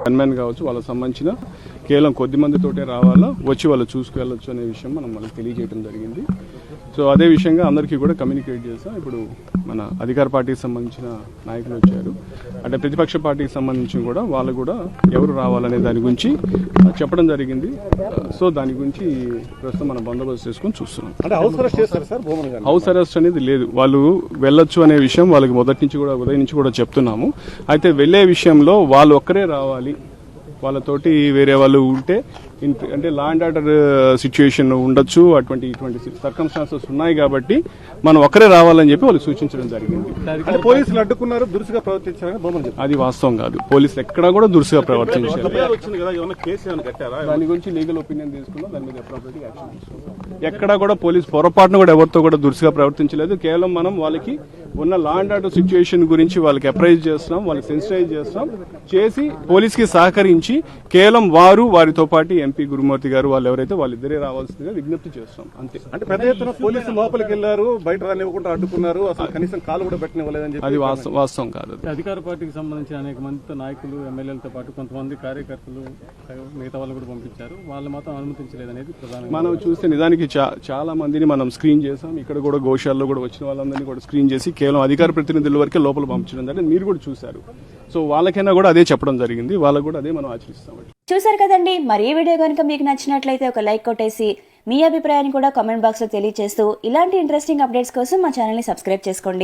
Gunmen కావచ్చు వాళ్ళకి సంబంధించిన కేవలం కొద్ది మందితోటే రావాలా, వచ్చి వాళ్ళు చూసుకెళ్ళొచ్చు అనే విషయం మనం వాళ్ళకి తెలియజేయడం జరిగింది. సో అదే విషయంగా అందరికీ కూడా కమ్యూనికేట్ చేస్తాం. ఇప్పుడు మన అధికార పార్టీకి సంబంధించిన నాయకులు వచ్చారు, అంటే ప్రతిపక్ష పార్టీకి సంబంధించి కూడా వాళ్ళు కూడా ఎవరు రావాలనే దాని గురించి చెప్పడం జరిగింది. సో దాని గురించి ప్రస్తుతం మనం బందోబస్తు చేసుకుని చూస్తున్నాం. హౌస్ అరెస్ట్ అనేది లేదు, వాళ్ళు వెళ్ళొచ్చు అనే విషయం వాళ్ళకి మొదటి నుంచి కూడా ఉదయం నుంచి కూడా చెప్తున్నాము. అయితే వెళ్లే విషయంలో వాళ్ళు ఒక్కరే రావాలి, వాళ్ళతోటి వేరే వాళ్ళు ఉంటే అంటే లా అండ్ ఆర్డర్ సిచ్యుయేషన్ ఉండొచ్చు, ఇటువంటి సర్కమ్స్టాన్సెస్ ఉన్నాయి కాబట్టి మనం ఒక్కరే రావాలని చెప్పి వాళ్ళు సూచించడం జరిగింది. పోలీసులు అడ్డుకున్నారు, దురుసుగా ప్రవర్తించారు. అది వాస్తవం కాదు, పోలీసులు ఎక్కడా కూడా దురుసుగా ప్రవర్తించారు. దాని గురించి లీగల్ ఒపీనియన్ తీసుకున్నాం, దాని మీద అప్రోప్రియేట్ యాక్షన్ తీసుకున్నాం. ఎక్కడా కూడా పోలీసు పొరపాటును కూడా ఎవరితో కూడా దురుసుగా ప్రవర్తించలేదు. కేవలం మనం వాళ్ళకి ఉన్న లా అండ్ ఆర్డర్ సిచ్యుయేషన్ గురించి వాళ్ళకి అప్రైజ్ చేస్తున్నాం, వాళ్ళకి సెన్సిటైజ్ చేస్తున్నాం, చేసి పోలీసుకి సహకరించి కేవలం వారితో పాటు ఎంపీ గురుమూర్తి గారు వాళ్ళు ఎవరైతే వాళ్ళిద్దరే రావాల్సిందిగా విజ్ఞప్తి చేస్తాం అంతే. అంటే పెద్ద ఎత్తున పోలీసులు లోపలికి వెళ్లారు, బయట రానివ్వకుండా అడ్డుకున్నారు, అసలు కనీసం కాలు కూడా పెట్టనివ్వలేదని చెప్పి. అది వాస్తవం కాదు. అధికార పార్టీకి సంబంధించిన అనేక మందితో నాయకులు, ఎమ్మెల్యేలతో పాటు కొంతమంది కార్యకర్తలు మిగతా వాళ్ళు కూడా పంపించారు, వాళ్ళు మాత్రం అనుమతించలేదనేది ప్రధానంగా మనం చూస్తే నిజానికి చాలా మందిని మనం స్క్రీన్ చేసాం. ఇక్కడ కూడా గోశాలలో కూడా వచ్చిన వాళ్ళందరినీ కూడా స్క్రీన్ చేసి కేవలం అధికార ప్రతినిధుల వరకే లోపల పంపించడం జరిగింది. మీరు కూడా చూశారు. సో వాళ్ళకైనా కూడా అదే చెప్పడం జరిగింది, వాళ్ళకు కూడా అదే మనం ఆచరిస్తాం. చూసారు కదండి. మరి ఈ వీడియో కనుక మీకు నచ్చినట్లయితే ఒక లైక్ కొట్టేసి మీ అభిప్రాయాన్ని కూడా కామెంట్ బాక్స్ లో తెలియజేస్తూ ఇలాంటి ఇంట్రెస్టింగ్ అప్డేట్స్ కోసం మా ఛానల్ ని సబ్స్క్రైబ్ చేసుకోండి.